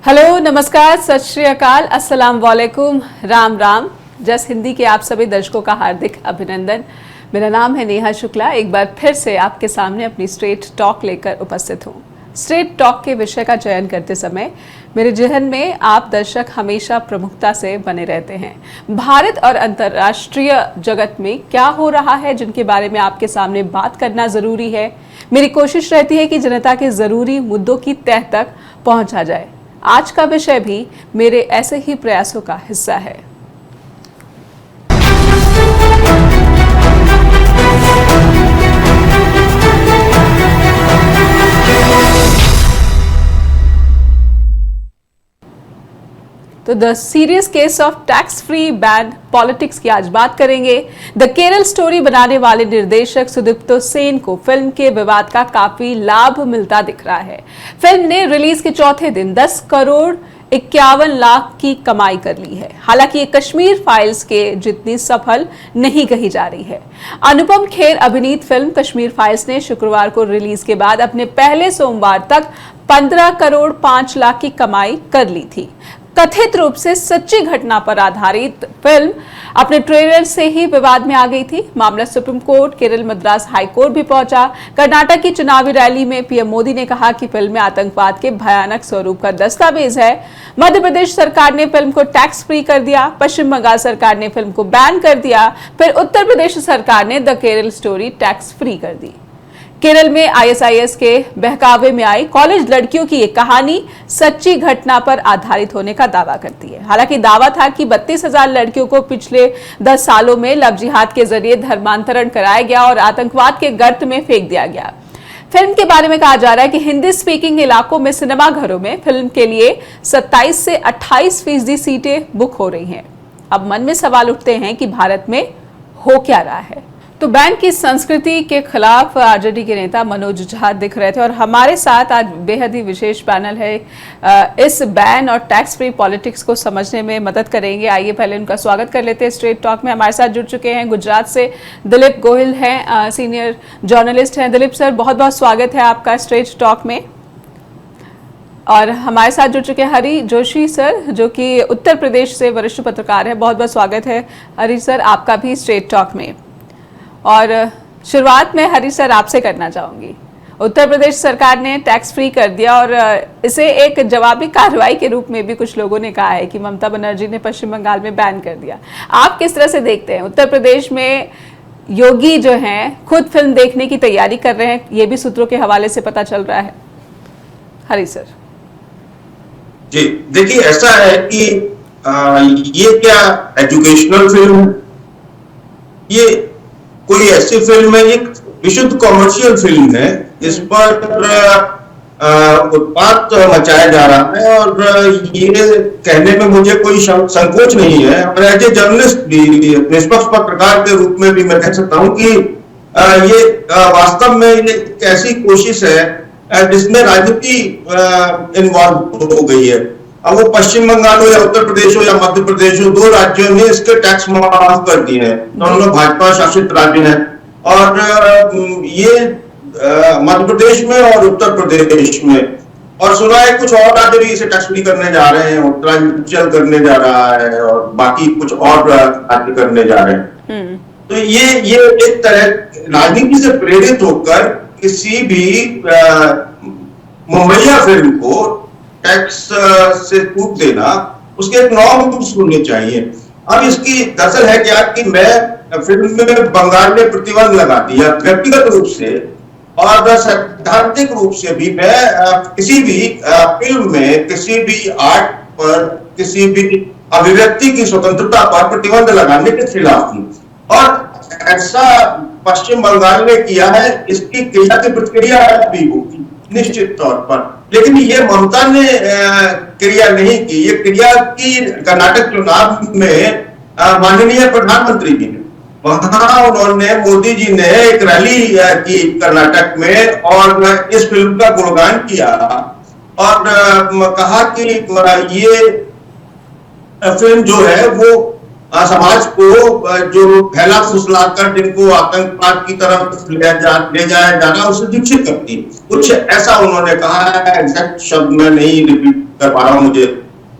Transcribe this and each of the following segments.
Hello, नमस्कार, सत श्री अकाल, अस्सलाम वालेकुम, राम राम। जस हिंदी के आप सभी दर्शकों का हार्दिक अभिनंदन। मेरा नाम है नेहा शुक्ला। एक बार फिर से आपके सामने अपनी स्ट्रेट टॉक लेकर उपस्थित हूँ। स्ट्रेट टॉक के विषय का चयन करते समय मेरे जहन में आप दर्शक हमेशा प्रमुखता से बने रहते हैं। भारत और अंतर्राष्ट्रीय जगत में क्या हो रहा है जिनके बारे में आपके सामने बात करना जरूरी है। मेरी कोशिश रहती है कि जनता के जरूरी मुद्दों की तह तक पहुंचा जाए। आज का विषय भी मेरे ऐसे ही प्रयासों का हिस्सा है। तो the serious case of tax free ban politics की आज बात करेंगे। द केरल स्टोरी बनाने वाले निर्देशक सुदीप्तो सेन को फिल्म के विवाद का काफी लाभ मिलता दिख रहा है। फिल्म ने रिलीज के चौथे दिन 10 करोड़ 51 लाख की कमाई कर ली है। हालांकि ये कश्मीर फाइल्स के जितनी सफल नहीं कही जा रही है। अनुपम खेर अभिनीत फिल्म कश्मीर फाइल्स ने शुक्रवार को रिलीज के बाद अपने पहले सोमवार तक 15 करोड़ 5 लाख की कमाई कर ली थी। कथित रूप से सच्ची घटना पर आधारित फिल्म अपने ट्रेलर से ही विवाद में आ गई थी। मामला supreme court, Kerala, Madras high court भी पहुंचा। कर्नाटक की चुनावी रैली में पीएम मोदी ने कहा कि फिल्म में आतंकवाद के भयानक स्वरूप का दस्तावेज है। मध्य प्रदेश सरकार ने फिल्म को टैक्स फ्री कर दिया। पश्चिम बंगाल सरकार ने फिल्म को बैन कर दिया। फिर उत्तर प्रदेश सरकार ने the Kerala story tax free कर दी। केरल में आईएसआईएस के बहकावे में आई कॉलेज लड़कियों की ये कहानी सच्ची घटना पर आधारित होने का दावा करती है। हालांकि दावा था कि 32,000 लड़कियों को पिछले 10 सालों में लव जिहाद के जरिए धर्मांतरण कराया गया और आतंकवाद के गर्त में फेंक दिया गया। फिल्म के बारे में कहा जा रहा है कि हिंदी स्पीकिंग इलाकों में सिनेमा घरों में फिल्म के लिए 27 से 28% सीटें बुक हो रही हैं। अब मन में सवाल उठते हैं कि भारत में हो क्या रहा है। तो बैन की संस्कृति के खिलाफ आरजेडी के नेता मनोज झा दिख रहे थे और हमारे साथ आज बेहद ही विशेष पैनल है। इस बैन और टैक्स फ्री पॉलिटिक्स को समझने में मदद करेंगे। आइए पहले उनका स्वागत कर लेते हैं स्ट्रेट टॉक में। हमारे साथ जुड़ चुके हैं गुजरात से दिलीप गोहिल हैं, सीनियर जर्नलिस्ट हैं। दिलीप सर, बहुत बहुत स्वागत है आपका स्ट्रेट टॉक में। और हमारे साथ जुड़ चुके हैं हरी जोशी सर, जो कि उत्तर प्रदेश से वरिष्ठ पत्रकार है। बहुत बहुत स्वागत है हरी सर आपका भी स्ट्रेट टॉक में। और शुरुआत में हरी सर आपसे करना चाहूंगी। उत्तर प्रदेश सरकार ने टैक्स फ्री कर दिया और इसे एक जवाबी कार्रवाई के रूप में भी कुछ लोगों ने कहा है कि ममता बनर्जी ने पश्चिम बंगाल में बैन कर दिया। आप किस तरह से देखते हैं? उत्तर प्रदेश में योगी जो हैं खुद फिल्म देखने की तैयारी कर रहे हैं, ये भी सूत्रों के हवाले से पता चल रहा है। हरी सर जी देखिए, ऐसा है कि ये क्या एजुकेशनल फिल्म, ये कोई ऐसी फिल्म है, एक विशुद्ध कॉमर्शियल फिल्म है। इस पर उत्पात मचाया जा रहा है और ये कहने में मुझे कोई संकोच नहीं है। और एज ए जर्नलिस्ट भी, निष्पक्ष पत्रकार के रूप में भी मैं कह सकता हूं कि ये वास्तव में एक ऐसी कोशिश है जिसमें राजनीति इन्वॉल्व हो गई है। अब वो पश्चिम बंगाल हो या उत्तर प्रदेश हो या मध्य प्रदेश हो, 2 राज्यों ने इसके टैक्स माफ कर दिए हैं। दोनों भाजपा शासित राज्य हैं और ये मध्य प्रदेश में और उत्तर प्रदेश में, और सुना है कुछ और राज्य भी इसे टैक्स फ्री करने जा रहे हैं। उत्तरांचल करने जा रहा है और बाकी कुछ और राज्य करने जा रहे हैं। तो ये एक तरह राजनीति से प्रेरित होकर किसी भी मुहैया फिल्म को टैक्स से छूट देना, उसके एक नॉर्म्स होने चाहिए। अब इसकी दरअसल है क्या कि मैं फिल्म में बंगाल ने प्रतिबंध लगा दिया व्यक्तिगत रूप से और सैद्धांतिक रूप से भी। मैं किसी भी फिल्म में, किसी भी आर्ट पर, किसी भी अभिव्यक्ति की स्वतंत्रता पर प्रतिबंध लगाने के खिलाफ हूं और ऐसा पश्चिम बंगाल ने किया है। इसकी क्रिया की प्रतिक्रिया भी होगी निश्चित तौर पर, लेकिन ये ममता ने क्रिया नहीं की। ये क्रिया की कर्नाटक चुनाव में माननीय प्रधानमंत्री जी ने, वहां उन्होंने, मोदी जी ने एक रैली की कर्नाटक में और इस फिल्म का गुणगान किया और कहा कि ये फिल्म जो है वो समाज को जो फैला फुसलाकर जिनको आतंकवाद की तरफ ले जाया जाना उसे दीक्षित करती है। कुछ ऐसा उन्होंने कहा है, एग्जैक्ट शब्द में नहीं रिपीट कर पा रहा हूं, मुझे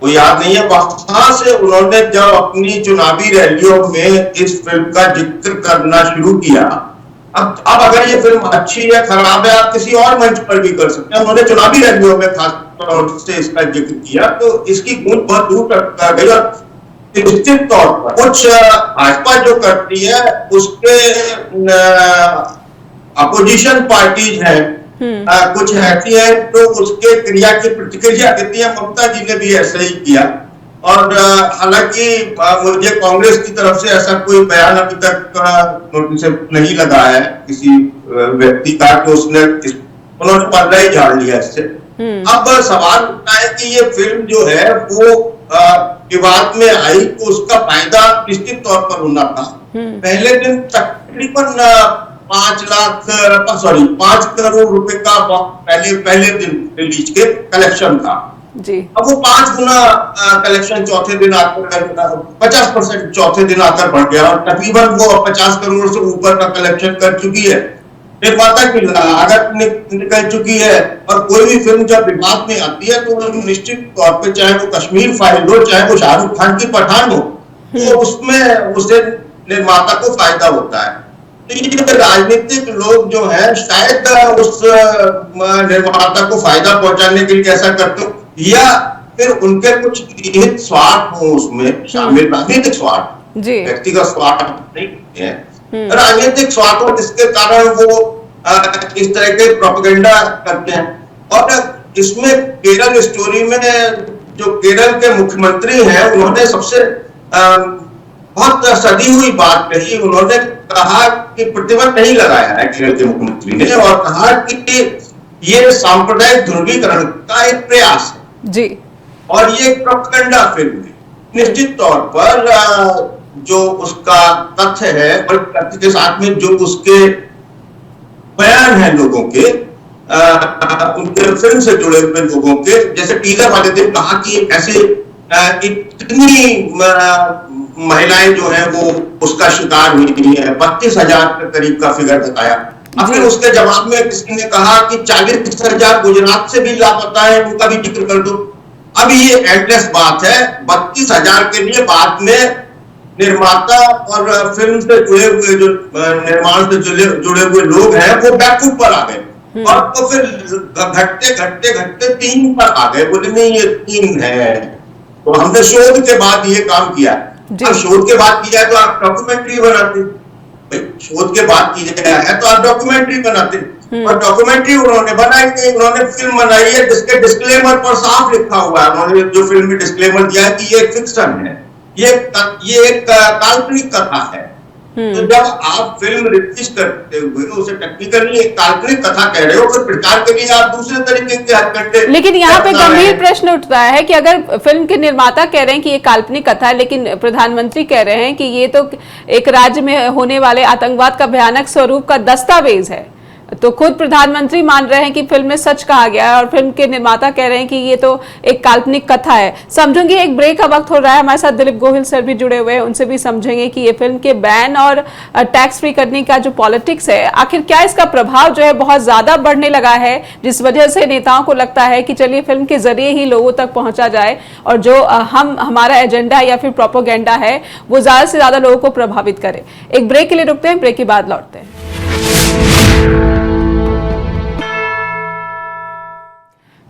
वो याद नहीं है। वहां से उन्होंने जब अपनी चुनावी रैलियों में इस फिल्म का जिक्र करना शुरू किया, अब अगर ये फिल्म अच्छी है खराब है आप किसी और मंच पर भी कर सकते हैं, उन्होंने चुनावी रैलियों में खास तौर से इसका जिक्र किया तो इसकी गूंज बहुत दूर तक गई। और निश्चित तौर पर कुछ भाजपा जो करती है उसके अपोजिशन पार्टीज हैं, कुछ ऐसी है तो उसके क्रिया की प्रतिक्रिया देती है। ममता जी ने भी ऐसा ही किया और हालांकि मुझे कांग्रेस की तरफ से ऐसा कोई बयान अभी तक नोटिस नहीं लगा है किसी व्यक्ति का कि उन्होंने पर्दा ही झाड़ लिया इससे। अब सवाल उठता है कि ये फिल्म जो है वो विवाद में आई तो उसका फायदा निश्चित तौर पर होना था। पहले दिन तकरीबन 5 करोड़ रुपए का पहले दिन रिलीज के कलेक्शन था जी। अब वो 5 गुना कलेक्शन चौथे दिन आकर 50% चौथे दिन आकर बढ़ गया और तकरीबन वो 50 करोड़ से ऊपर का कलेक्शन कर चुकी है। निर्माता की लागत निकल चुकी है और कोई भी फिल्म जब विवाद में आती है तो निश्चित तौर पे चाहे वो कश्मीर फाइल हो चाहे वो शाहरुख खान की पठान हो तो उसमें उसे निर्माता को फायदा होता है। तो ये राजनीतिक लोग जो है शायद उस निर्माता को फायदा पहुंचाने के लिए ऐसा करते हो या फिर उनके कुछ निहित स्वार्थ हो उसमें शामिल, राजनीतिक स्वार्थ, व्यक्तिगत स्वार्थ नहीं है, राजनीतिक स्वार्थ हो जिसके कारण वो इस तरह के प्रोपेगेंडा करते हैं। और इसमें केरल स्टोरी में जो केरल के मुख्यमंत्री हैं उन्होंने सबसे बहुत सदी हुई बात कही। उन्होंने कहा कि प्रतिबंध नहीं लगाया है केरल के मुख्यमंत्री ने और कहा कि ये सांप्रदायिक ध्रुवीकरण का एक प्रयास है जी और ये एक प्रोपेगेंडा फिल्म है। निश्चित तौर पर जो उसका तथ्य है और तथ्य के साथ में जो उसके बयान है लोगों के उनके फिल्म से जुड़े हुए लोगों के, जैसे टीजर वाले दिन कहा कि ऐसे इतनी महिलाएं जो है वो उसका शिकार हुई है, 32,000 के करीब का फिगर बताया। फिर उसके जवाब में किसी ने कहा कि 40,000 गुजरात से भी लापता है, उनका भी जिक्र कर दो। अब ये एड्रेस बात है, 32,000 के लिए बाद में निर्माता और फिल्म से जुड़े हुए जो निर्माण से जुड़े हुए लोग हैं वो बैकफुट पर आ गए और तो फिर घटते 3 पर आ गए। बोले नहीं ये 3 है। तो हमने शोध के बाद ये काम किया। अब शोध के बाद किया तो आप डॉक्यूमेंट्री बनाते, शोध के बाद किया है तो आप डॉक्यूमेंट्री बनाते और डॉक्यूमेंट्री उन्होंने बनाई नहीं। उन्होंने फिल्म बनाई है जिसके डिस्क्लेमर पर साफ लिखा हुआ है, उन्होंने जो फिल्म में डिस्क्लेमर दिया है कि ये एक फिक्शन है, ये एक काल्पनिक कथा है। तो जब आप फिल्म रिलीज करते हुए उसे टेक्निकली एक काल्पनिक कथा कह रहे हो फिर प्रचार के लिए आप दूसरे तरीके के हथकंडे। लेकिन यहाँ पे गंभीर प्रश्न उठता है कि अगर फिल्म के निर्माता कह रहे हैं कि ये काल्पनिक कथा है लेकिन प्रधानमंत्री कह रहे हैं कि ये तो एक राज्य में होने वाले आतंकवाद का भयानक स्वरूप का दस्तावेज है, तो खुद प्रधानमंत्री मान रहे हैं कि फिल्म में सच कहा गया है और फिल्म के निर्माता कह रहे हैं कि ये तो एक काल्पनिक कथा है। समझूंगी एक ब्रेक का वक्त हो रहा है, हमारे साथ दिलीप गोहिल सर भी जुड़े हुए हैं, उनसे भी समझेंगे कि ये फिल्म के बैन और टैक्स फ्री करने का जो पॉलिटिक्स है आखिर क्या इसका प्रभाव जो है बहुत ज्यादा बढ़ने लगा है जिस वजह से नेताओं को लगता है कि चलिए फिल्म के जरिए ही लोगों तक पहुंचा जाए और जो हमारा एजेंडा या फिर प्रोपोगेंडा है वो ज्यादा से ज्यादा लोगों को प्रभावित करे। एक ब्रेक के लिए रुकते हैं, ब्रेक के बाद लौटते हैं।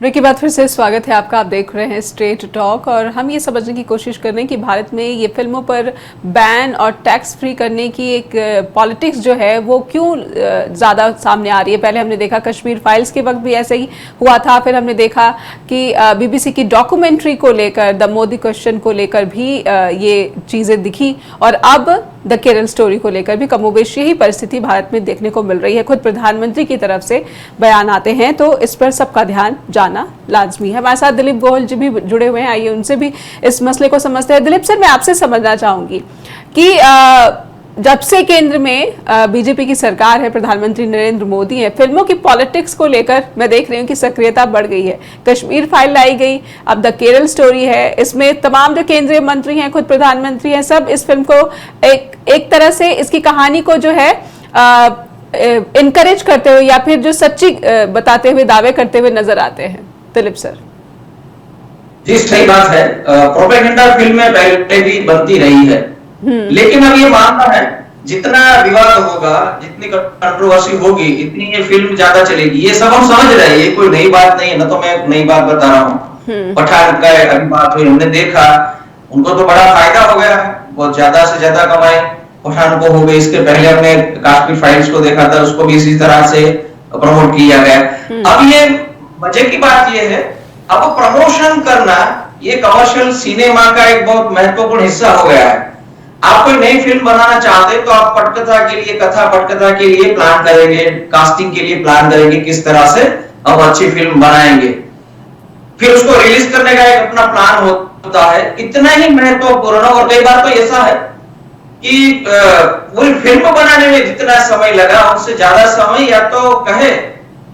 ब्रेक के बाद फिर से स्वागत है आपका। आप देख रहे हैं स्ट्रेट टॉक और हम ये समझने की कोशिश कर रहे हैं कि भारत में ये फिल्मों पर बैन और टैक्स फ्री करने की एक पॉलिटिक्स जो है वो क्यों ज़्यादा सामने आ रही है। पहले हमने देखा कश्मीर फाइल्स के वक्त भी ऐसे ही हुआ था, फिर हमने देखा कि बीबीसी की डॉक्यूमेंट्री को लेकर, द मोदी क्वेश्चन को लेकर भी ये चीज़ें दिखी और अब द केरल स्टोरी को लेकर भी कमोबेश यही परिस्थिति भारत में देखने को मिल रही है। खुद प्रधानमंत्री की तरफ से बयान आते हैं तो इस पर सबका ध्यान जाना लाजमी है। हमारे साथ दिलीप गोहिल जी भी जुड़े हुए हैं, आइए उनसे भी इस मसले को समझते हैं। दिलीप सर, मैं आपसे समझना चाहूंगी कि जब से केंद्र में बीजेपी की सरकार है, प्रधानमंत्री नरेंद्र मोदी है, फिल्मों की पॉलिटिक्स को लेकर मैं देख रही हूँ कि सक्रियता बढ़ गई है। कश्मीर फाइल लाई गई, अब द केरल स्टोरी है, इसमें तमाम जो केंद्रीय मंत्री हैं, खुद प्रधानमंत्री हैं, सब इस फिल्म को एक तरह से इसकी कहानी को जो है इनकरेज करते हुए या फिर जो सच्ची बताते हुए दावे करते हुए नजर आते हैं। दिलीप सर जी, सही बात है। प्रोपेगेंडा फिल्में पहले भी बनती रही है, लेकिन अब ये मानना है जितना विवाद होगा, जितनी कंट्रोवर्सी होगी, इतनी ये फिल्म ज्यादा चलेगी। ये सब हम समझ रहे हैं, ये कोई नई बात नहीं है ना। तो मैं नई बात बता रहा हूँ। पठान का अभी बात हुई, हमने देखा, उनको तो बड़ा फायदा हो गया, बहुत ज्यादा से ज्यादा कमाए पठान को हो गई। इसके पहले हमने कश्मीर फाइल्स को देखा था, उसको भी इसी तरह से प्रमोट किया गया। अब ये मजे की बात ये है, अब प्रमोशन करना ये कमर्शियल सिनेमा का एक बहुत महत्वपूर्ण हिस्सा हो गया है। आप कोई नई फिल्म बनाना चाहते हैं तो आप पटकथा के लिए, कथा पटकथा के लिए प्लान करेंगे, कास्टिंग के लिए प्लान करेंगे, किस तरह से अब अच्छी फिल्म बनाएंगे। फिर उसको रिलीज करने का एक अपना प्लान होता है। इतना ही महत्वपूर्ण, और कई बार तो ऐसा है कि पूरी फिल्म बनाने में जितना समय लगा उससे ज्यादा समय या तो कहे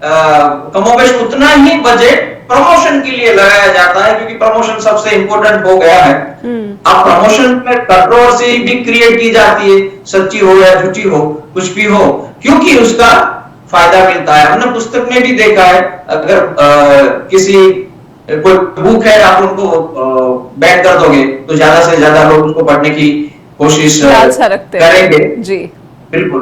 कमोबेश उतना ही बजट प्रमोशन के लिए लगाया जाता है, क्योंकि प्रमोशन सबसे इंपॉर्टेंट हो गया है। अब प्रमोशन में कंट्रोवर्सी भी क्रिएट की जाती है, सच्ची हो या झूठी हो, कुछ भी हो, क्योंकि उसका फायदा मिलता है। हमने पुस्तक में भी देखा है, अगर किसी कोई बुक है, आप उनको बैन कर दोगे तो ज्यादा से ज्यादा लोग उसको पढ़ने की कोशिश करेंगे जी, बिल्कुल।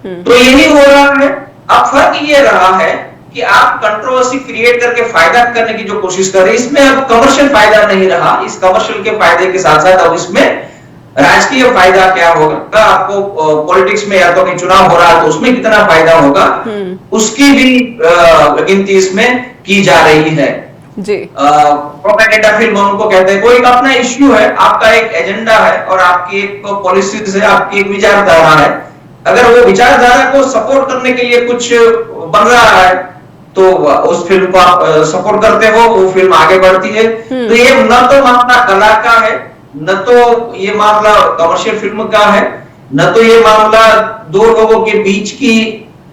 तो यही हो रहा है। अब फर्क ये रहा है कि आप कंट्रोवर्सी क्रिएट करके फायदा करने की जो कोशिश कर रहे हैं, इसमें अब कमर्शियल फायदा नहीं रहा। इस कमर्शियल के फायदे के साथ साथ अब इसमें राजकीय फायदा क्या होगा, आपको पॉलिटिक्स में या तो कहीं चुनाव हो रहा है तो उसमें कितना फायदा होगा, उसकी भी गिनती इसमें की जा रही है जी। प्रोपेगेंडा फिल्म उनको कहते हैं। कोई अपना इश्यू है, आपका एक एजेंडा है और आपकी एक पॉलिसीज है, आपकी एक विचारधारा है। अगर वो विचारधारा को सपोर्ट करने के लिए कुछ बन रहा है तो उस फिल्म को आप सपोर्ट करते हो, वो फिल्म आगे बढ़ती है। तो ये न तो मामला कला का है, न तो ये मामला कमर्शियल फिल्म का है, न तो ये मामला दो लोगों के बीच की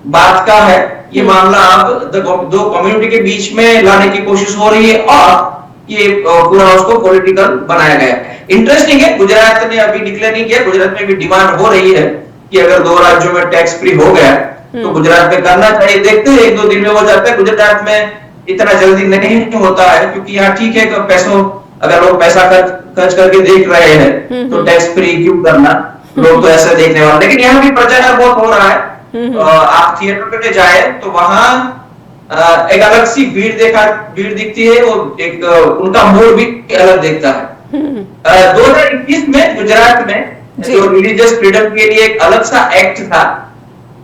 बात का है। ये मामला अब दो कम्युनिटी के बीच में लाने की कोशिश हो रही है और ये पूरा उसको पॉलिटिकल बनाया गया है। इंटरेस्टिंग है, गुजरात ने अभी डिक्लेयर नहीं किया, गुजरात में भी डिमांड हो रही है कि अगर 2 राज्यों में टैक्स फ्री हो गया तो गुजरात में करना चाहिए। देखते हैं 1-2 दिन में हो जाता है। गुजरात में इतना जल्दी नहीं होता है, क्योंकि यहाँ ठीक है पैसों, अगर लोग पैसा खर्च करके देख रहे हैं तो टैक्स फ्री क्यों करना, लोग तो ऐसा देखने वाले। लेकिन यहाँ भी प्रचार बहुत हो रहा है। आप थिएटर पे जाए तो वहां एक अलग सी भीड़ दिखती है, वो एक उनका मूड भी अलग दिखता है। 2021 में गुजरात में जो रिलीजियस फ्रीडम के लिए एक अलग सा एक्ट था,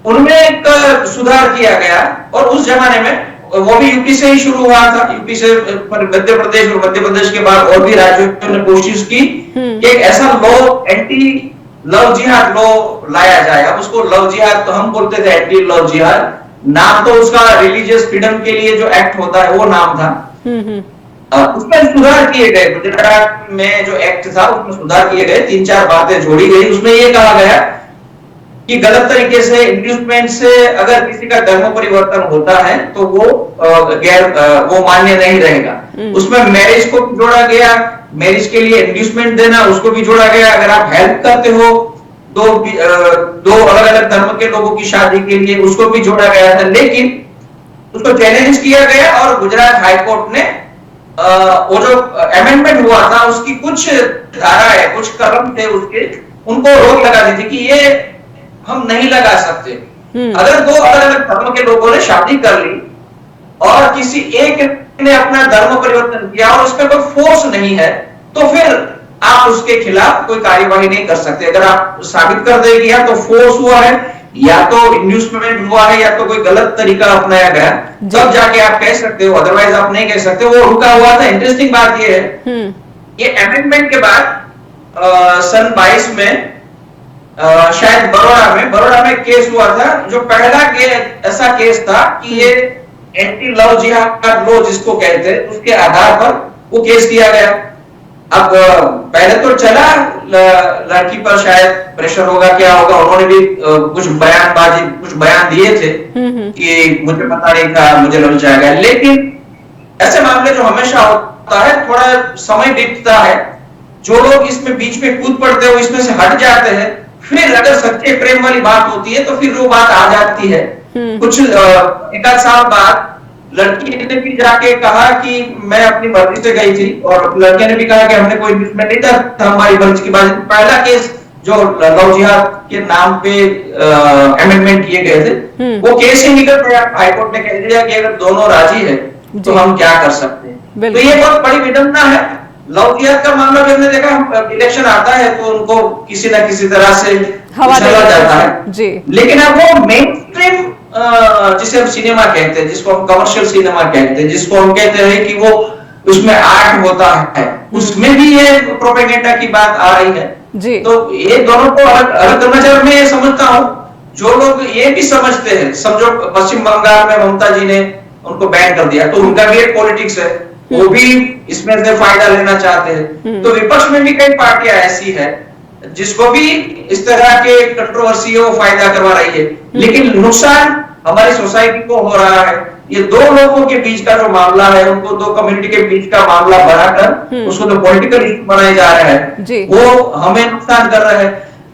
उनमें एक सुधार किया गया। और उस जमाने में वो भी यूपी से ही शुरू हुआ था, यूपी से मध्य प्रदेश, और मध्य प्रदेश के बाद और भी राज्यों ने कोशिश की कि एक ऐसा लॉ, एंटी लव जिहाद लॉ लाया जाए। अब उसको लव जिहाद तो हम बोलते थे, एंटी लव जिहाद नाम तो उसका रिलीजियस फ्रीडम के लिए जो एक्ट होता है वो नाम था। उसमें सुधार किए गए, गुजरात में जो एक्ट था उसमें सुधार किए गए, 3-4 बातें जोड़ी गई। उसमें ये कहा गया कि गलत तरीके से इंड्यूसमेंट से अगर किसी का धर्म परिवर्तन होता है तो वो वो मान्य नहीं रहेगा। उसमें मैरिज को जोड़ा गया, मैरिज के लिए इंड्यूसमेंट देना उसको भी जोड़ा गया। अगर आप हेल्प करते हो दो अलग अलग धर्म के लोगों की शादी के लिए, उसको भी जोड़ा गया था। लेकिन उसको चैलेंज किया गया और गुजरात हाईकोर्ट ने वो जो अमेंडमेंट हुआ था उसकी कुछ धाराएं, कुछ कलम थे उसके, उनको रोक लगा दी थी कि ये हम नहीं लगा सकते। अगर 2 अलग अलग धर्म के लोगों ने शादी कर ली और किसी एक ने अपना धर्म परिवर्तन किया और उसमें कोई फोर्स नहीं है, तो फिर आप उसके खिलाफ कोई कार्यवाही नहीं कर सकते। अगर आप साबित कर देंगे या तो फोर्स हुआ है, या तो इंड्यूसमेंट हुआ है, या तो कोई गलत तरीका अपनाया गया, तब जाके आप कह सकते हो, अदरवाइज आप नहीं कह सकते। वो रुका हुआ था। इंटरेस्टिंग बात ये है, ये अमेंडमेंट के बाद सन 22 में शायद बड़ौदा में केस हुआ था, जो पहला ऐसा केस था कि ये एंटी लव जिहाद लॉ जिसको कहते हैं, उसके आधार पर वो केस किया गया। अब पहले तो चला लड़की पर शायद प्रेशर होगा, क्या होगा, उन्होंने भी कुछ बयान दिए थे कि मुझे पता नहीं था, मुझे लग जाएगा। लेकिन ऐसे मामले जो हमेशा होता है, थोड़ा समय बीतता है, जो लोग इसमें बीच में कूद पड़ते हैं वो इसमें से हट जाते हैं, फिर अगर सच्चे प्रेम वाली बात होती है तो फिर वो बात आ जाती है। कुछ एक आध साल बाद लड़की ने भी जाके कहा कि मैं अपनी मर्जी से गई थी, और लड़के ने भी कहा कि हमने कोई दुश्मन नहीं था, हमारी मर्जी की बात। पहला केस जो लव जिहाद के नाम पे अमेंडमेंट किए गए थे, वो केस ही निकल गया। हाईकोर्ट ने कह दिया कि अगर दोनों राजी है तो हम क्या कर सकते हैं। तो ये बहुत बड़ी विडंबना है। लव जिहाद का मामला भी हमने देखा, इलेक्शन आता है तो उनको किसी ना किसी तरह से उछाला जाता है जी। लेकिन अब वो मेन स्ट्रीम जिसे हम सिनेमा कहते हैं, जिसको हम कमर्शियल सिनेमा कहते हैं, जिसको हम कहते हैं कि वो उसमें आर्ट होता है, उसमें भी ये प्रोपेगेंडा की बात आ रही है जी। तो ये दोनों को अलग करना चाहिए। मैं ये समझता हूँ, जो लोग ये भी समझते हैं, समझो पश्चिम बंगाल में ममता जी ने उनको बैन कर दिया, तो उनका भी एक पॉलिटिक्स है, वो भी इसमें से फायदा लेना चाहते हैं। तो विपक्ष में भी कई पार्टियां ऐसी है जिसको भी इस तरह के कंट्रोवर्सी हो फायदा करवा रही है, लेकिन नुकसान हमारी सोसाइटी को हो रहा है। ये दो लोगों के बीच का जो मामला है, उनको दो कम्युनिटी के बीच का मामला बनाकर उसको तो पॉलिटिकल इशू बनाया जा रहा है, वो हमें नुकसान कर रहा है।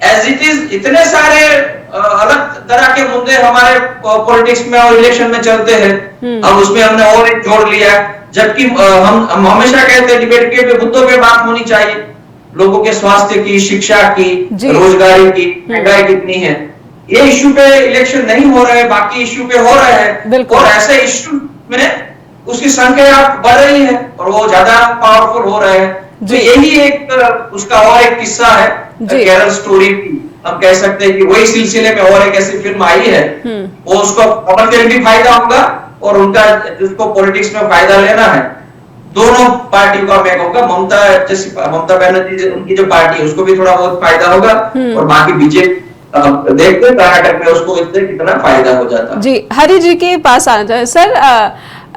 एज इट इज इतने सारे अलग तरह के मुद्दे हमारे पॉलिटिक्स में और इलेक्शन में चलते हैं, अब उसमें हमने और एक जोड़ लिया, जबकि हम हमेशा कहते हैं डिबेट के मुद्दों पे बात होनी चाहिए, लोगों के स्वास्थ्य की, शिक्षा की, रोजगारी की, महंगाई कितनी है। ये इश्यू पे इलेक्शन नहीं हो रहे, बाकी इश्यू पे हो रहे हैं, और ऐसे इश्यू में उसकी संख्या बढ़ रही है और वो ज्यादा पावरफुल हो रहे हैं। तो यही एक उसका और एक किस्सा है केरल स्टोरी। हम कह सकते हैं कि वही सिलसिले में और एक ऐसी फिल्म आई है, वो उसको कमर्शियल भी फायदा होगा और उनका जिसको पॉलिटिक्स में फायदा लेना है, दोनों पार्टियों का मैं कहूंगा, ममता बनर्जी उनकी जो पार्टी है उसको भी थोड़ा बहुत फायदा होगा, और बाकी बीजेपी देखते हैं कर्नाटक में उसको इससे कितना फायदा हो जाता है। जी, हरि जी के पास आना चाहिए सर।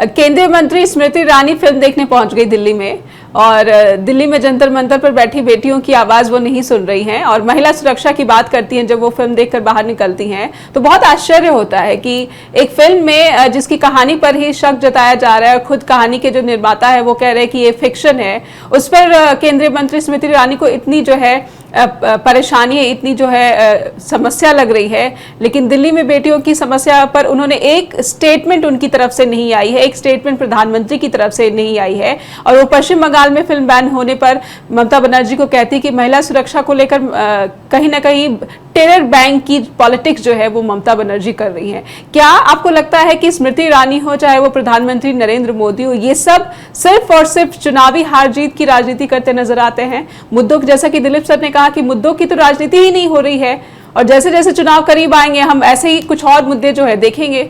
केंद्रीय मंत्री स्मृति ईरानी फिल्म देखने पहुंच गई दिल्ली में, और दिल्ली में जंतर मंतर पर बैठी बेटियों की आवाज वो नहीं सुन रही हैं, और महिला सुरक्षा की बात करती हैं। जब वो फिल्म देखकर बाहर निकलती हैं तो बहुत आश्चर्य होता है कि एक फिल्म में जिसकी कहानी पर ही शक जताया जा रहा है, और खुद कहानी के जो निर्माता है वो कह रहे हैं कि ये फिक्शन है, उस पर केंद्रीय मंत्री स्मृति ईरानी को इतनी जो है परेशानी है, इतनी जो है समस्या लग रही है, लेकिन दिल्ली में बेटियों की समस्या पर उन्होंने एक स्टेटमेंट उनकी तरफ से नहीं आई है, एक स्टेटमेंट प्रधानमंत्री की तरफ से नहीं आई है। और वो पश्चिम बंगाल में फिल्म बैन होने पर ममता बनर्जी को कहती कि महिला सुरक्षा को लेकर कहीं ना कहीं टेरर बैंक की पॉलिटिक्स जो है वो ममता बनर्जी कर रही हैं। क्या आपको लगता है कि स्मृति ईरानी हो, चाहे वो प्रधानमंत्री नरेंद्र मोदी हो, ये सब सिर्फ और सिर्फ चुनावी हार जीत की राजनीति करते नजर आते हैं? मुद्दों, जैसा कि दिलीप सर ने कहा कि मुद्दों की तो राजनीति ही नहीं हो रही है, और जैसे जैसे चुनाव करीब आएंगे हम ऐसे ही कुछ और मुद्दे जो है देखेंगे।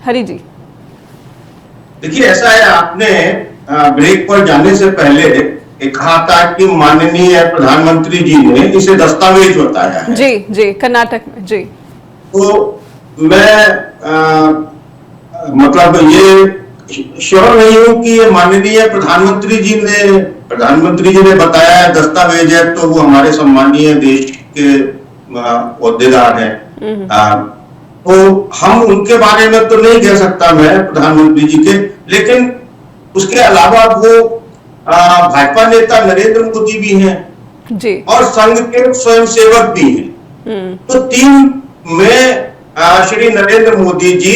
हरि जी, देखिए ऐसा है, आपने ब्रेक पर जाने से पहले कहा था कि माननीय प्रधानमंत्री जी ने इसे दस्तावेज बताया है। जी जी, कर्नाटक में जी। तो मैं मतलब ये श्योर नहीं हूं कि ये माननीय प्रधानमंत्री जी ने बताया दस्तावेज है, तो वो हमारे सम्मानीय देश के ओहदेदार हैं, तो हम उनके बारे में तो नहीं कह सकता मैं प्रधानमंत्री जी के, लेकिन उसके अलावा वो भाजपा नेता नरेंद्र मोदी भी हैं जी, और संघ के स्वयंसेवक भी हैं। तो तीन में श्री नरेंद्र मोदी जी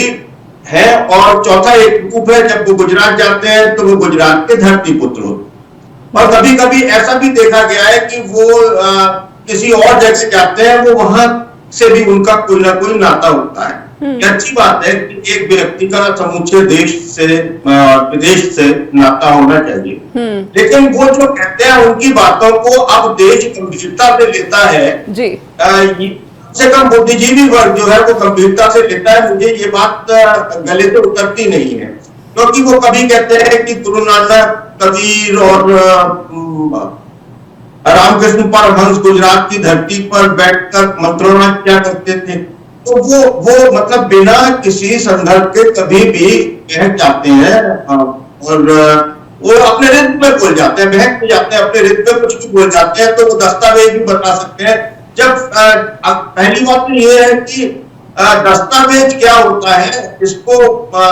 हैं, और चौथा एक ग्रुप है, जब वो गुजरात जाते हैं तो वो गुजरात के धरती पुत्र होते। और कभी कभी ऐसा भी देखा गया है कि वो किसी और जगह से जाते हैं, वो वहां से भी उनका कोई ना कोई नाता होता है। ये अच्छी बात है कि एक व्यक्ति का समूचे देश से विदेश से नाता होना चाहिए, लेकिन वो जो कहते हैं उनकी बातों को अब देश गंभीरता से लेता है जी। से कम बुद्धिजीवी वर्ग जो है वो गंभीरता से लेता है। मुझे ये बात गले से उतरती नहीं है, क्योंकि वो कभी कहते हैं कि गुरु नानक, कबीर और रामकृष्ण परमहंस गुजरात की धरती पर बैठकर मंत्रणा क्या करते थे, तो वो मतलब बिना किसी संदर्भ के कभी भी कह जाते हैं, और वो अपने रिद्म में बोल जाते हैं, बहक में जाते हैं, अपने रिद्म में कुछ भी बोल जाते हैं, तो वो दस्तावेज भी बता सकते हैं। जब पहली बात तो ये है कि दस्तावेज क्या होता है इसको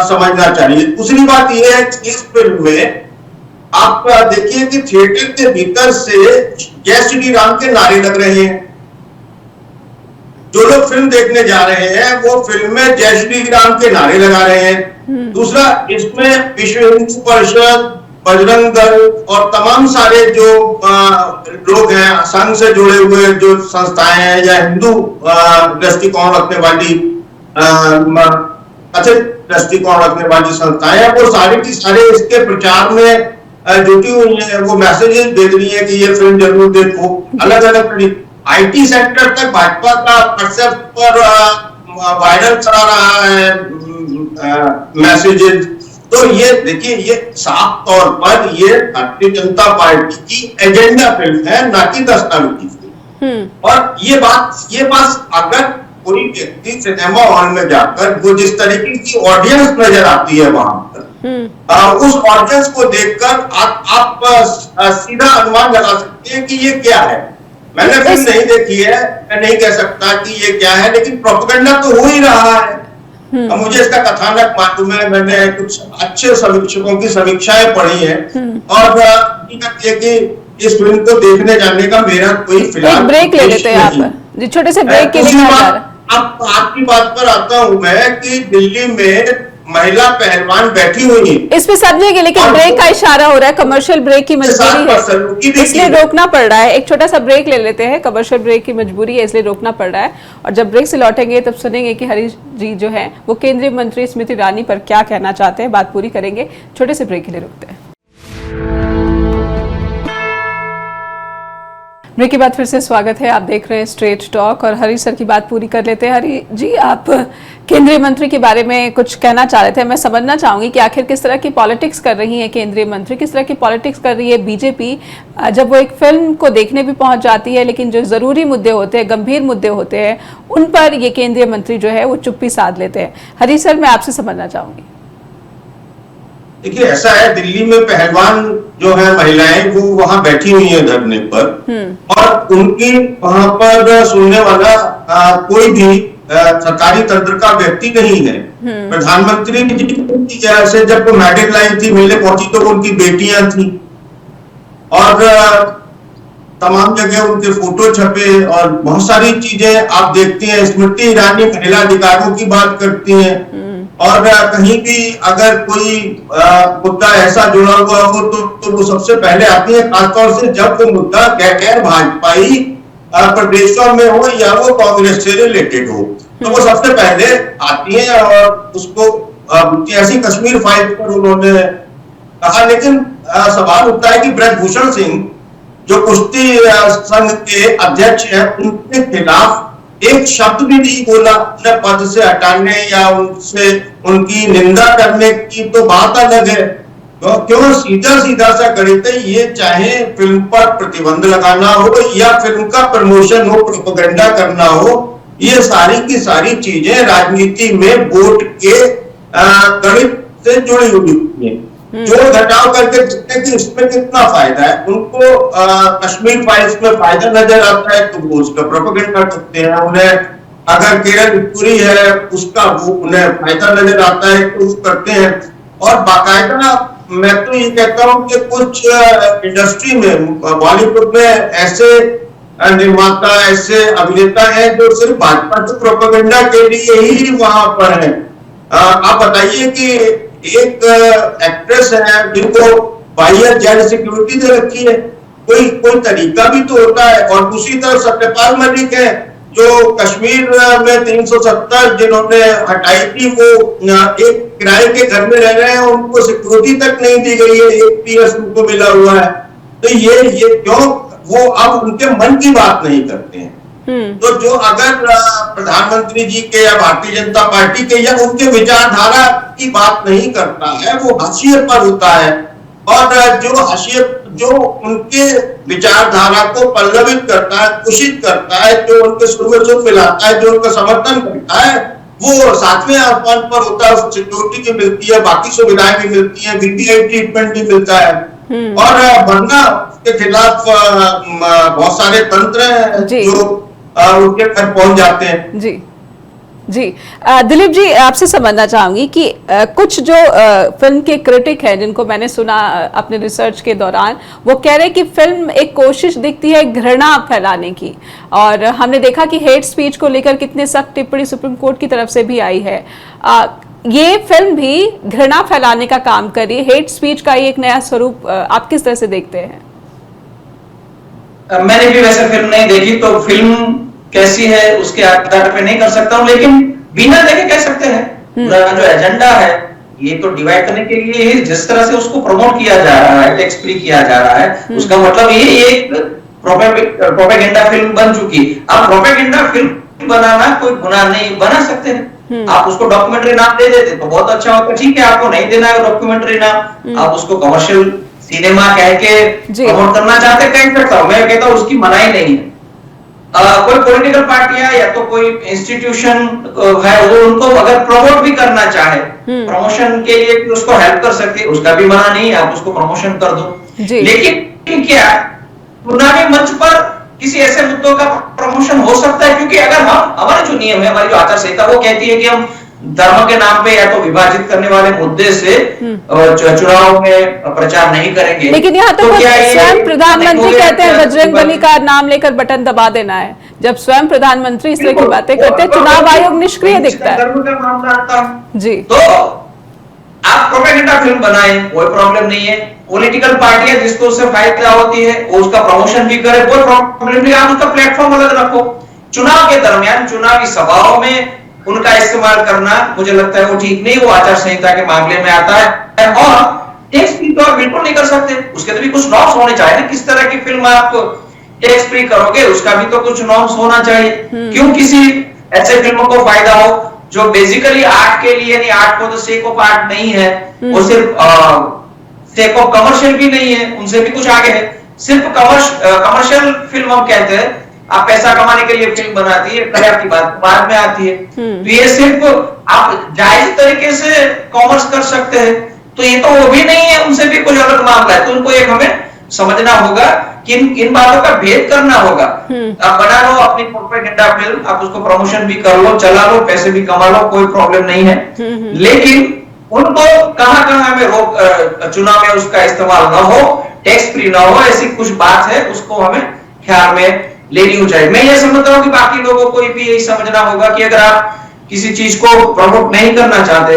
समझना चाहिए। दूसरी बात ये है कि इस फिल्म में आप देखिए कि थिएटर के भीतर से जय श्री राम के नारे लग रहे हैं। जो लोग फिल्म देखने जा रहे हैं वो फिल्म में जय श्री राम के नारे लगा रहे हैं। दूसरा, इसमें विश्व हिंदू परिषद, बजरंग दल और तमाम सारे जो लोग हैं, संघ से जुड़े हुए जो संस्थाएं हैं या हिंदू दृष्टिकोण रखने वाली कथित दृष्टिकोण रखने वाली संस्थाएं हैं, वो सारे की सारे इसके प्रचार में जुटी हुई है। वो मैसेजेस दे रही है कि ये फिल्म जरूर देखो। अलग अलग आईटी सेक्टर तक भाजपा का व्हाट्सएप पर वायरल करा रहा है मैसेजेस। तो ये देखिए, ये साफ तौर पर ये भारतीय जनता पार्टी की एजेंडा फिल्म है, ना कि दस्तावेजी फिल्म। और ये बात अगर कोई व्यक्ति सिनेमा हॉल में जाकर वो जिस तरीके की ऑडियंस नजर आती है वहां पर, उस ऑडियंस को देखकर आप सीधा अनुमान लगा सकते हैं कि ये क्या है। मैंने फिल्म नहीं देखी है, मैं नहीं कह सकता कि ये क्या है, लेकिन प्रोपेगेंडा तो हो ही रहा है। अब मुझे इसका कथानक मालूम है, मैंने कुछ अच्छे समीक्षकों की समीक्षाएं पढ़ी हैं, और हकीकत ये कि इस फिल्म को देखने जाने का मेरा कोई फिलहाल ब्रेक ले लेते हैं आप जी, छोटे से ब्रेक के लिए। अब आपकी बात पर आता हूं मैं कि दिल्ली में महिला पहलवान बैठी हुई है, इस पे समझेंगे, लेकिन ब्रेक का इशारा हो रहा है, कमर्शियल ब्रेक की मजबूरी है, इसलिए रोकना पड़ रहा है। एक छोटा सा ब्रेक ले लेते हैं, कमर्शियल ब्रेक की मजबूरी है इसलिए रोकना पड़ रहा है। और जब ब्रेक से लौटेंगे तब सुनेंगे कि हरीश जी जो है वो केंद्रीय मंत्री स्मृति ईरानी पर क्या कहना चाहते हैं, बात पूरी करेंगे। छोटे से ब्रेक के लिए रुकते हैं। ब्रेक के बाद फिर से स्वागत है, आप देख रहे हैं स्ट्रेट टॉक और हरीश सर की बात पूरी कर लेते हैं। हरीश जी, आप केंद्रीय मंत्री के बारे में कुछ कहना चाह रहे थे। मैं समझना चाहूंगी कि आखिर किस तरह की पॉलिटिक्स कर रही है केंद्रीय मंत्री, किस तरह की पॉलिटिक्स कर रही है बीजेपी, जब वो एक फिल्म को देखने भी पहुंच जाती है लेकिन जो जरूरी मुद्दे होते हैं, गंभीर मुद्दे होते हैं, उन पर ये केंद्रीय मंत्री जो है वो चुप्पी साध लेते हैं। हरीश सर, मैं आपसे समझना चाहूंगी। देखिए, ऐसा है, दिल्ली में पहलवान जो है महिलाएं वो वहां बैठी हुई हैं धरने पर, और उनकी वहां पर सुनने वाला कोई भी सरकारी तंत्र का व्यक्ति नहीं है। प्रधानमंत्री जी से जब वो मेडल लाई थी, मिलने पहुंची, तो उनकी बेटियां थी और तमाम जगह उनके फोटो छपे और बहुत सारी चीजें आप देखती हैं। स्मृति ईरानी महिला अधिकारों की बात करती हैं, और कहीं भी अगर कोई मुद्दा ऐसा जुड़ा हुआ हो तो वो सबसे पहले आती है, खासतौर से जब वो मुद्दा गैर भाजपाई प्रदेशों में हो या वो कांग्रेस से रिलेटेड हो, तो वो सबसे पहले आती है और उसको ऐसी कश्मीर फाइल पर उन्होंने कहा। लेकिन सवाल उठता है कि ब्रजभूषण सिंह जो कुश्ती संघ के अध्यक्ष हैं, उनके खिलाफ एक शब्द भी नहीं बोला, उन्हें पद से हटाने या उनसे उनकी निंदा करने की तो बात अलग है, तो क्यों सीधा सीधा सा गणित है। ये चाहे फिल्म पर प्रतिबंध लगाना हो या फिल्म का प्रमोशन हो, प्रोपेगेंडा करना हो, ये सारी की सारी चीजें राजनीति में वोट के गणित से जुड़ी हुई है। जोड़ घटाव करके देखते कि इसमें कितना फायदा है। उनको कश्मीर फाइल्स में फायदा नजर आता है तो वो उसका प्रोपेगेंडा करते हैं। उन्हें अगर केरल पूरी है उसका वो उन्हें फायदा नजर आता है तो वो करते हैं। और बाकायदा मैं तो ये कहता हूँ कि कुछ इंडस्ट्री में, बॉलीवुड में ऐसे निर्माता, ऐसे अभिनेता हैं जो सिर्फ भाजपा के प्रोपेगेंडा के लिए ही वहां पर है। आप बताइए कि एक एक्ट्रेस है जिनको बाह्य जेल सिक्योरिटी दे रखी है, कोई तरीका भी तो होता है। और दूसरी तरफ सत्यपाल मलिक है जो कश्मीर में 370 जिन्होंने हटाई थी, वो एक किराए के घर में रह रहे हैं, उनको सिक्योरिटी तक नहीं दी गई है, एक PS उनको मिला हुआ है। तो ये क्यों वो अब उनके मन की बात नहीं करते हैं। तो जो अगर प्रधानमंत्री जी के या भारतीय जनता पार्टी के या उनके विचारधारा की बात नहीं करता है, वो हाशिए पर होता है। और जो उनके विचारधारा को पल्लवित करता है, कुशित करता है, जो उनके सुर में सुर मिलाता है, जो उनका समर्थन करता है, वो सातवें आसमान पर होता है, उसको सिक्योरिटी भी मिलती है, बाकी सुविधाएं भी मिलती हैं, वीपीआई ट्रीटमेंट भी मिलता है। और वरना उसके खिलाफ बहुत सारे तंत्र हैं जो उनके घर पहुंच जाते हैं। जी जी। दिलीप जी, आपसे समझना चाहूंगी कि कुछ जो फिल्म के क्रिटिक हैं जिनको मैंने सुना अपने रिसर्च के दौरान, वो कह रहे हैं कि फिल्म एक कोशिश दिखती है घृणा फैलाने की, और हमने देखा कि हेट स्पीच को लेकर कितने सख्त टिप्पणी सुप्रीम कोर्ट की तरफ से भी आई है। ये फिल्म भी घृणा फैलाने का काम कर रही है, हेट स्पीच का एक नया स्वरूप आप किस तरह से देखते हैं? मैंने भी वैसे फिल्म नहीं देखी, तो फिल्म कैसी है उसके आधार पे नहीं कर सकता हूं, लेकिन बिना देखे कह सकते हैं पूरा जो एजेंडा है ये तो डिवाइड करने के लिए ही जिस तरह से उसको प्रमोट किया जा रहा है, टैक्स फ्री किया जा रहा है, उसका मतलब ये एक प्रोपेगेंडा फिल्म बन चुकी। अब प्रोपेगेंडा फिल्म बनाना कोई गुनाह नहीं, बना सकते हैं। आप उसको डॉक्यूमेंट्री नाम दे देते तो बहुत अच्छा होता, ठीक है, आपको नहीं देना है डॉक्यूमेंट्री नाम, आप उसको कमर्शियल सिनेमा कह के प्रमोट करना चाहते कह सकता हूं, मैं कहता हूं उसकी मनाही नहीं है। कोई पॉलिटिकल पार्टियां या तो कोई इंस्टीट्यूशन है वो उनको अगर प्रमोट भी करना चाहे, प्रमोशन के लिए उसको हेल्प कर सकती है, उसका भी मना नहीं है, आप उसको प्रमोशन कर दो। लेकिन क्या चुनावी मंच पर किसी ऐसे मुद्दों का प्रमोशन हो सकता है? क्योंकि अगर हम, हमारे जो नियम है, हमारी जो आचार संहिता वो कहती है कि हम धर्म के नाम पे या तो विभाजित करने वाले मुद्दे से चुनाव में प्रचार नहीं करेंगे। लेकिन यहाँ तो स्वयं प्रधानमंत्री कहते हैं बजरंगबली का नाम लेकर बटन दबा देना है। जब स्वयं प्रधानमंत्री इस तरह की बातें करते हैं, चुनाव आयोग निष्क्रिय दिखता है। धर्म का मामला आता है जी, तो आप प्रोपेगेंडा फिल्म बनाएं, कोई प्रॉब्लम नहीं है। पॉलिटिकल पार्टियां जिसको उससे फायदा होती है वो उसका प्रमोशन भी करे, कोई प्रॉब्लम नहीं, आप उसका प्लेटफॉर्म अलग रखो। चुनाव के दरमियान चुनावी सभाओं में उनका इस्तेमाल करना मुझे लगता है वो ठीक नहीं, वो आचार संहिता के मामले में आता है। और टैक्स फ्री तो आप बिल्कुल नहीं कर सकते, उसके तो भी कुछ नॉर्म्स होने चाहिए ना, किस तरह की फिल्म आप टैक्स फ्री करोगे उसका भी तो कुछ नॉर्म्स होना चाहिए। क्यों किसी ऐसे फिल्मों को फायदा हो जो बेसिकली आर्ट के लिए नहीं, आर्ट को तो सेक ऑफ आर्ट नहीं है, वो सिर्फ सेक ऑफ कमर्शियल भी नहीं है, उनसे भी कुछ आगे है। सिर्फ कमर्शियल फिल्म हम कहते हैं, आप पैसा कमाने के लिए फिल्म बनाती है, पहले आपकी बात बाद में आती है। तो ये सिर्फ आप जायज तरीके से कॉमर्स कर सकते हैं, तो ये तो वो भी नहीं है, उनसे भी कुछ अलग मामला है। तो उनको एक हमें समझना होगा कि इन बातों का भेद करना होगा। आप बना लो अपनी प्रोपेगेंडा फिल्म, आप उसको प्रमोशन भी कर लो, चला लो, पैसे भी कमा लो, कोई प्रॉब्लम नहीं है। लेकिन उनको कहां में रोक, चुनाव में उसका इस्तेमाल न हो, टैक्स फ्री न हो, ऐसी कुछ बात है उसको हमें ख्याल में लेनी हो जाए। मैं ये समझता हूं कि बाकी लोगों को भी यही समझना होगा कि अगर आप किसी चीज को प्रमोट नहीं करना चाहते,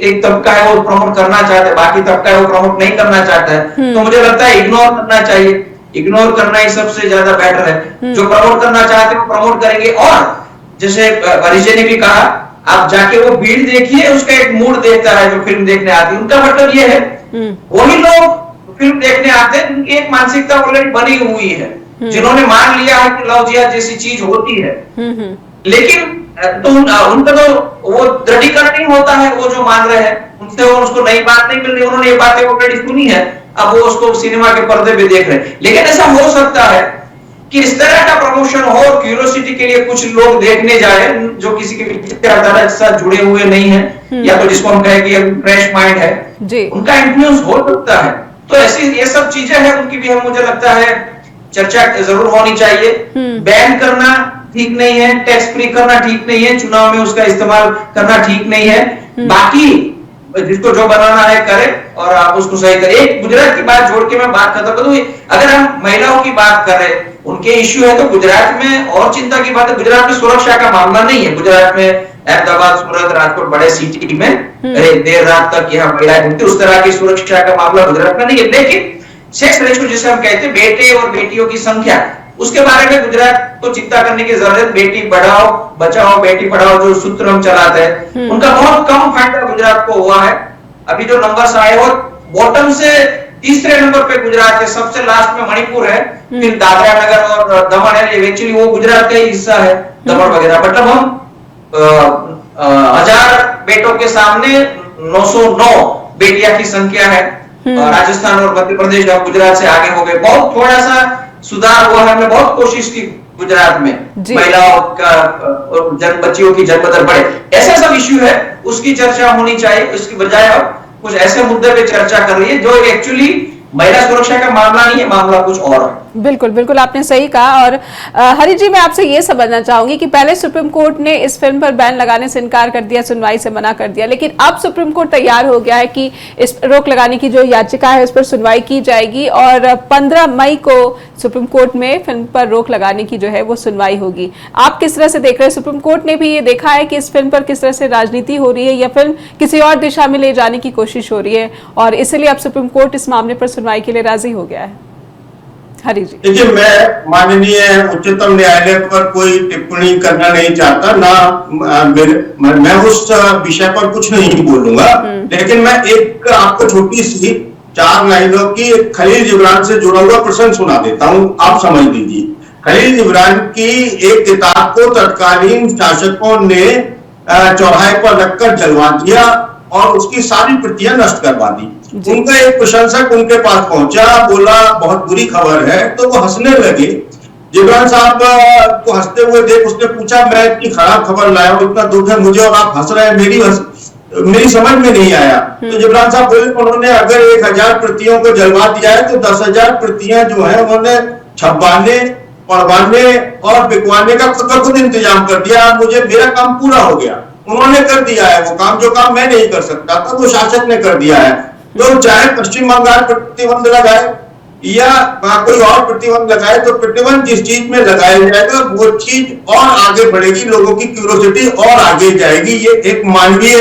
एक तबका है वो प्रमोट करना चाहते, बाकी तबका है वो प्रमोट नहीं करना चाहता है, तो मुझे लगता है इग्नोर करना चाहिए। इग्नोर करना ही सबसे ज्यादा बेटर है। जो प्रमोट करना चाहते हैं वो प्रमोट करेंगे। और जैसे परिजय ने भी कहा, आप जाके वो भीड़ देखिए, उसका एक मूड देखता है जो फिल्म देखने आती है। उनका मतलब ये है वही लोग फिल्म देखने आते हैं उनकी एक मानसिकता ऑलरेडी बनी हुई है, जिन्होंने मान लिया है कि लव जिहाद जैसी चीज होती है। लेकिन तो उनका तो वो दृढ़ीकरण नहीं होता है, वो जो मान रहे हैं उनसे वो उसको नई बात नहीं मिल रही, उन्होंने ये बातें ऑलरेडी सुनी है, अब वो उसको सिनेमा के पर्दे पे देख रहे हैं। लेकिन ऐसा हो सकता है कि इस तरह का प्रमोशन हो, क्यूरियोसिटी के लिए कुछ लोग देखने जाए जो किसी के विचारधारा के साथ जुड़े हुए नहीं है, या तो जिसको हम कहें कि फ्रेश माइंड है, उनका इन्फ्लुएंस हो सकता है। तो ऐसी ये सब चीजें हैं, उनकी भी हम मुझे लगता है चर्चा जरूर होनी चाहिए। बैन करना ठीक नहीं है, टैक्स फ्री करना ठीक नहीं है, चुनाव में उसका इस्तेमाल करना ठीक नहीं है। बाकी जिसको जो बनाना है करे और आप उसको सही करें। एक गुजरात की बात जोड़ के मैं बात खत्म कर दूं, अगर हम महिलाओं की बात करें, उनके इश्यू है, तो गुजरात में और चिंता की बात है, गुजरात में सुरक्षा का मामला नहीं है। गुजरात में अहमदाबाद, सूरत, राजकोट बड़े सिटी में देर रात तक यहाँ महिलाएं घूमती, उस तरह की सुरक्षा का मामला गुजरात में नहीं है। लेकिन सेक्स रेशियो जिसे हम कहते हैं, बेटे और बेटियों की संख्या, उसके बारे में गुजरात को चिंता करने की जरूरत। बेटी बढ़ाओ बचाओ, बेटी पढ़ाओ जो सूत्र हम चलाते हैं, उनका बहुत कम फायदा गुजरात को हुआ है। अभी जो नंबर्स आए हो, बॉटम से तीसरे नंबर पे गुजरात है, सबसे लास्ट में मणिपुर है, फिर दादरा नगर और दमन है, एक्चुअली वो गुजरात का ही हिस्सा है, दमन वगैरह। मतलब हम 1000 बेटों के सामने 909 बेटियां की संख्या है। राजस्थान और मध्य प्रदेश और गुजरात से आगे हो गए। बहुत थोड़ा सा सुधार हुआ है, हमने बहुत कोशिश की गुजरात में महिलाओं का बच्चियों की जन्म दर बढ़े, ऐसा सब इश्यू है, उसकी चर्चा होनी चाहिए। उसकी बजाय अब कुछ ऐसे मुद्दे पे चर्चा कर रही है जो एक्चुअली महिला सुरक्षा का मामला नहीं है, मामला कुछ और है। बिल्कुल बिल्कुल, आपने सही कहा। और हरि जी, मैं आपसे ये समझना चाहूंगी कि पहले सुप्रीम कोर्ट ने इस फिल्म पर बैन लगाने से इनकार कर दिया, सुनवाई से मना कर दिया, लेकिन अब सुप्रीम कोर्ट तैयार हो गया है कि इस रोक लगाने की जो याचिका है उस पर सुनवाई की जाएगी और 15 मई को सुप्रीम कोर्ट में फिल्म पर रोक लगाने की जो है वो सुनवाई होगी। आप किस तरह से देख रहे हैं? सुप्रीम कोर्ट ने भी ये देखा है कि इस फिल्म पर किस तरह से राजनीति हो रही है या फिल्म किसी और दिशा में ले जाने की कोशिश हो रही है, और इसलिए अब सुप्रीम कोर्ट इस मामले पर सुनवाई के लिए राजी हो गया है। हरि जी, देखिए, मैं माननीय उच्चतम न्यायालय पर कोई टिप्पणी करना नहीं चाहता, मैं उस विषय पर कुछ नहीं बोलूंगा, लेकिन मैं एक आपको छोटी सी 4 लाइनों की खलील जिब्रान से जुड़ा हुआ प्रसंग सुना देता हूं, आप समझ लीजिए। खलील जिब्रान की एक किताब को तत्कालीन शासकों ने चौराहे पर रखकर जलवा दिया और उसकी सारी प्रतियां नष्ट करवा दी। उनका एक प्रशंसक उनके पास पहुंचा, बोला बहुत बुरी खबर है, तो वो हंसने लगे। जिब्रान साहब को हंसते हुए देख उसने पूछा, मैं इतनी खराब खबर लाया हूं, इतना दुख है मुझे और आप हंस रहे हैं, मेरी समझ में नहीं आया। तो जिब्रान साहब बोले, उन्होंने अगर 1000 प्रतियों को जलवा दिया है तो 10,000 प्रतियां जो है उन्होंने छपवाने, पढ़वाने और बिकवाने का खुद इंतजाम कर दिया। मुझे मेरा काम पूरा हो गया, उन्होंने कर दिया है वो काम, जो काम मैं नहीं कर सकता था वो शासक ने कर दिया है। तो चाहे पश्चिम बंगाल प्रतिबंध लगाए या कोई और प्रतिबंध लगाए, तो प्रतिबंध जिस चीज में लगाया जाएगा वो चीज और आगे बढ़ेगी, लोगों की क्यूरियोसिटी और आगे जाएगी। ये एक मानवीय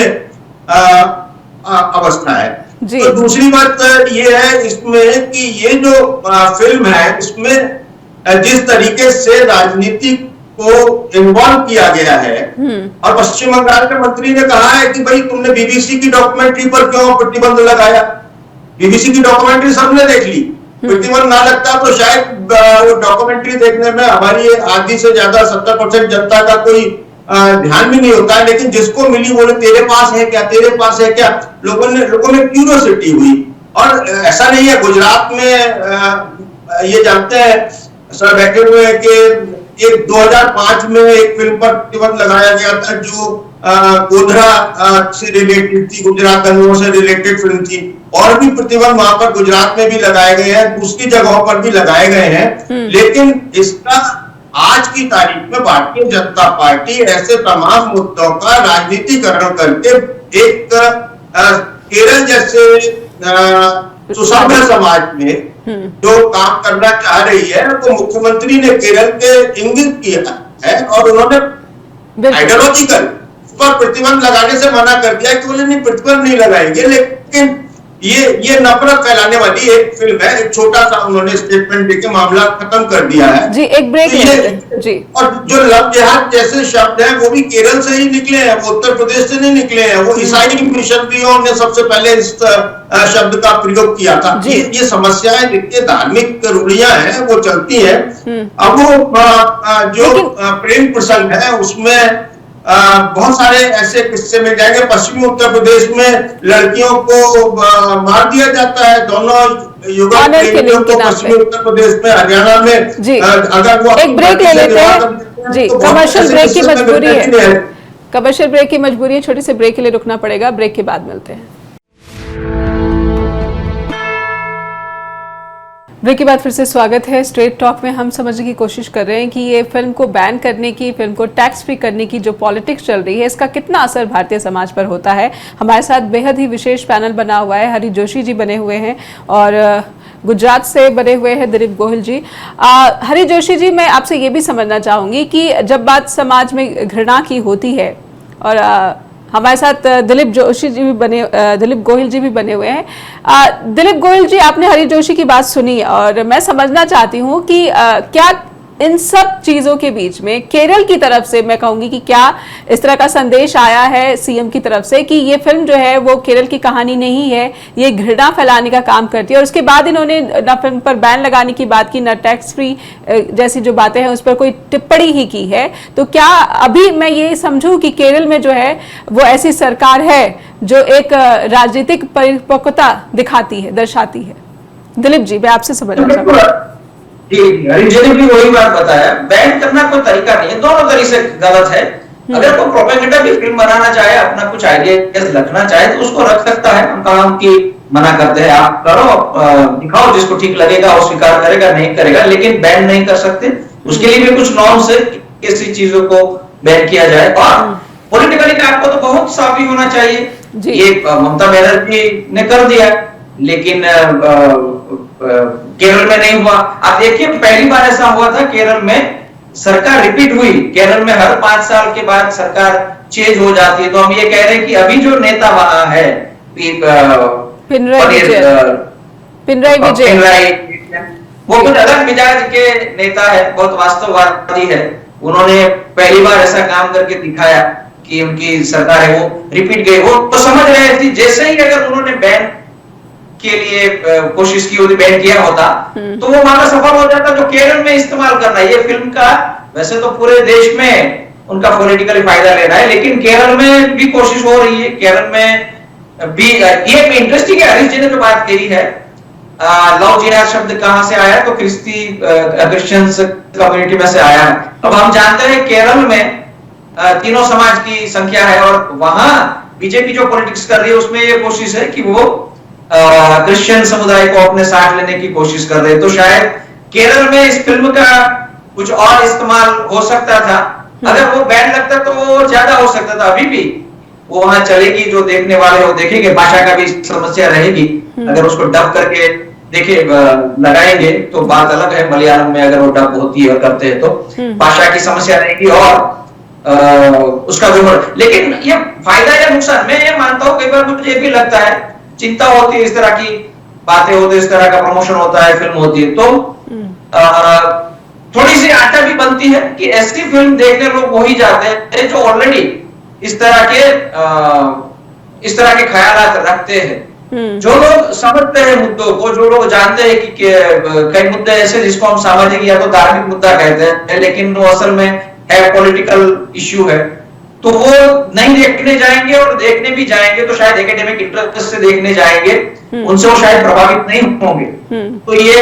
अवस्था है। तो दूसरी बात ये है इसमें कि ये जो फिल्म है इसमें जिस तरीके से राजनीति को इन्वॉल्व किया गया है, और पश्चिम बंगाल के मंत्री ने कहा है कि भाई तुमने बीबीसी की डॉक्यूमेंट्री पर क्यों प्रतिबंध लगाया? बीबीसी की डॉक्यूमेंट्री सबने देख ली, प्रतिबंध ना लगता तो शायद वो डॉक्यूमेंट्री देखने में हमारी आधी से ज्यादा 70% जनता का कोई ध्यान भी नहीं होता है, लेकिन जिसको मिली बोले तेरे पास है क्या, तेरे पास है क्या, लोगों में क्यूरियोसिटी हुई। और ऐसा नहीं है, गुजरात में ये जानते हैं सर बैठे हुए हैं कि 2005 में एक फिल्म पर प्रतिबंध लगाया गया था जो गोधरा से रिलेटेड थी, गुजरात दंगों से रिलेटेड फिल्म थी, और भी प्रतिबंध वहां पर गुजरात में भी लगाए गए हैं, दूसरी जगहों पर भी लगाए गए हैं। लेकिन इसका आज की तारीख में भारतीय जनता पार्टी ऐसे तमाम मुद्दों का राजनीतिकरण करके एक केरल जैसे सुसभ्य समाज में जो काम करना चाह रही है वो मुख्यमंत्री ने केरल के इंगित किया है, और उन्होंने आइडियोलॉजिकल पर प्रतिबंध लगाने से मना कर दिया कि बोले नहीं प्रतिबंध नहीं लगाएंगे। लेकिन ये नफरत फैलाने वाली एक फिल्म है, एक छोटा सा उन्होंने स्टेटमेंट देके मामला खत्म कर दिया है। जी, एक ब्रेक जी। और जो लव जिहाद जैसे शब्द हैं वो भी केरल से ही निकले हैं, वो उत्तर प्रदेश से नहीं निकले हैं। वो ईसाई मिशनरियों ने सबसे पहले इस शब्द का प्रयोग किया था। ये समस्याएं जितनी धार्मिक रूढ़ियां हैं वो चलती है। अब वो जो प्रेम प्रसंग है उसमें बहुत सारे ऐसे किस्से मिल जाएंगे। पश्चिमी उत्तर प्रदेश में लड़कियों को मार दिया जाता है, दोनों युवक प्रेमियों को पश्चिमी उत्तर प्रदेश में, हरियाणा में। अगर वो एक ब्रेक ले लेते हैं जी, कमर्शियल ब्रेक की मजबूरी है, कमर्शियल ब्रेक की मजबूरी है, छोटे से ब्रेक के लिए रुकना पड़ेगा, ब्रेक के बाद मिलते हैं। ब्रेक के बाद फिर से स्वागत है। स्ट्रेट टॉक में हम समझने की कोशिश कर रहे हैं कि ये फिल्म को बैन करने की, फिल्म को टैक्स फ्री करने की जो पॉलिटिक्स चल रही है इसका कितना असर भारतीय समाज पर होता है। हमारे साथ बेहद ही विशेष पैनल बना हुआ है, हरि जोशी जी बने हुए हैं और गुजरात से बने हुए हैं दिलीप गोहिल जी। हरि जोशी जी, मैं आपसे ये भी समझना चाहूँगी कि जब बात समाज में घृणा की होती है, और हमारे साथ दिलीप गोहिल जी भी बने हुए हैं। दिलीप गोहिल जी, आपने हरि जोशी की बात सुनी और मैं समझना चाहती हूँ कि क्या इन सब चीजों के बीच में केरल की तरफ से, मैं कहूंगी कि क्या इस तरह का संदेश आया है सीएम की तरफ से कि ये फिल्म जो है वो केरल की कहानी नहीं है, ये घृणा फैलाने का काम करती है, और उसके बाद इन्होंने न फिल्म पर बैन लगाने की बात की, न टैक्स फ्री जैसी जो बातें हैं उस पर कोई टिप्पणी ही की है। तो क्या अभी मैं ये समझूं कि केरल में जो है वो ऐसी सरकार है जो एक राजनीतिक परिपक्वता दिखाती है, दर्शाती है? दिलीप जी, मैं आपसे समझना चाहूंगा। जी हरीश जी ने भी वही बात बताया, बैन करना कोई तरीका नहीं है, दोनों तरीके से गलत है। अगर कोई प्रोपेगेंडा भी फिल्म बनाना चाहे, अपना कुछ आइडियाज रखना चाहे तो उसको रख सकता है, हम कहा कि मना करते हैं, आप करो, दिखाओ, जिसको ठीक लगेगा वो स्वीकार करेगा, नहीं करेगा, लेकिन बैन नहीं कर सकते। उसके लिए भी कुछ नॉर्म्स है, किसी चीजों को बैन किया जाए। और पॉलिटिकली आपको तो बहुत साफ ही होना चाहिए, ये ममता बनर्जी ने कर दिया, लेकिन केरल में नहीं हुआ। आप देखिए पहली बार ऐसा हुआ था केरल में, सरकार रिपीट हुई, केरल में हर 5 साल के बाद सरकार चेंज हो जाती है। तो हम ये कह रहे हैं कि अभी जो नेता वहां है पिनराई विजयन, वो कुछ अलग मिजाज के नेता है, बहुत वास्तववादी है। उन्होंने पहली बार ऐसा काम करके दिखाया कि उनकी सरकार है वो रिपीट गई। वो तो समझ रहे थे जैसे ही अगर उन्होंने बैन के लिए कोशिश की होती, बैन किया होता तो वो मामला सफल हो जाता। जो केरल में इस्तेमाल करना है ये फिल्म का, वैसे तो पूरे देश में उनका पॉलिटिकली फायदा लेना है, लेकिन केरल में भी कोशिश हो रही है। केरल में भी ये इंटरेस्टिंग है, हरीश जी ने जो बात कही है, लव जिहाद शब्द कहां से आया, तो क्रिश्चियन कम्युनिटी में से आया है। अब हम जानते हैं केरल में तीनों समाज की संख्या है, और वहां बीजेपी जो पॉलिटिक्स कर रही है उसमें ये कोशिश है कि वो क्रिश्चियन समुदाय को अपने साथ लेने की कोशिश कर रहे हैं। तो शायद केरल में इस फिल्म का कुछ और इस्तेमाल हो सकता था। अगर वो बैन लगता तो वो ज्यादा हो सकता था। अभी भी वो वहां चलेगी, जो देखने वाले वो देखेंगे। भाषा का भी समस्या रहेगी, अगर उसको डब करके देखे लगाएंगे तो बात अलग है। मलयालम में अगर वो डब होती है और करते हैं तो भाषा की समस्या रहेगी और उसका जो, लेकिन ये फायदा या नुकसान, मैं ये मानता हूं, कई बार मुझे ये भी लगता है, चिंता होती है, इस तरह की बातें होती है, इस तरह का प्रमोशन होता है, फिल्म होती है, तो थोड़ी सी आशा भी बनती है कि ऐसी फिल्म देखने लोग वही जाते हैं जो ऑलरेडी इस तरह के ख्यालात रखते हैं। जो लोग समझते हैं मुद्दों को, जो लोग जानते हैं कि कई मुद्दे ऐसे जिसको हम सामाजिक या तो धार्मिक मुद्दा कहते हैं, लेकिन वो असल में है पॉलिटिकल इश्यू है, तो वो नहीं देखने जाएंगे, और देखने भी जाएंगे तो शायद एकेडमिक इंटरेस्ट से देखने जाएंगे, उनसे वो शायद प्रभावित नहीं होंगे। तो ये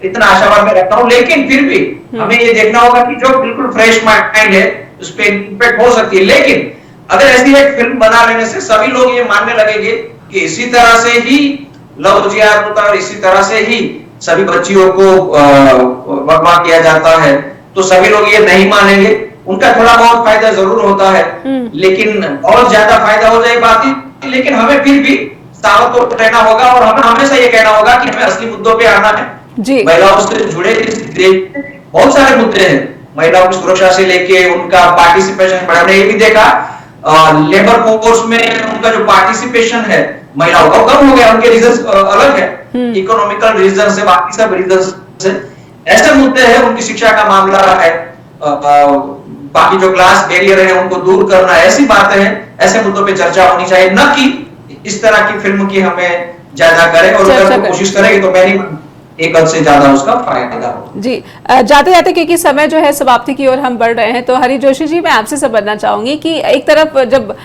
इतना आशावाद में रखता हूं, लेकिन फिर भी हमें ये देखना होगा कि जो बिल्कुल फ्रेश माइंड है उस पर इम्पैक्ट हो सकती है। लेकिन अगर ऐसी एक फिल्म बना लेने से सभी लोग ये मानने लगेंगे कि इसी तरह से ही लव जिहाद होता है और इसी तरह से ही सभी बच्चियों को बर्बाद किया जाता है, तो सभी लोग ये नहीं मानेंगे। उनका थोड़ा बहुत फायदा जरूर होता है, लेकिन बहुत ज्यादा फायदा हो जाए बात ही। लेकिन हमें फिर भी सावधान रहना होगा, और हमें हमेशा ये कहना होगा कि हमें असली मुद्दों पे आना है। महिलाओं से जुड़े बहुत सारे मुद्दे हैं, महिलाओं की सुरक्षा से लेके उनका पार्टिसिपेशन बढ़ाने, ये भी देखा लेबर फोर्स में उनका जो पार्टिसिपेशन है महिलाओं का कम हो गया। उनके रीजंस अलग है, इकोनॉमिकल रीजन से, बाकी सब रीजन से ऐसे मुद्दे हैं। उनकी शिक्षा का मामला है, बाकी जो क्लास बैरियर है उनको दूर करना, ऐसी बातें हैं, ऐसे मुद्दों पे चर्चा होनी चाहिए, न कि इस तरह की फिल्म की हमें ज्यादा करें। और अगर कोशिश करेंगे तो मैं नहीं एक हद से ज्यादा उसका फायदा हो। जी, जाते जाते क्योंकि समय जो है समाप्ति की ओर हम बढ़ रहे हैं, तो हरी जोशी जी मैं आपसे समझना चाहूंगी कि एक तरफ जब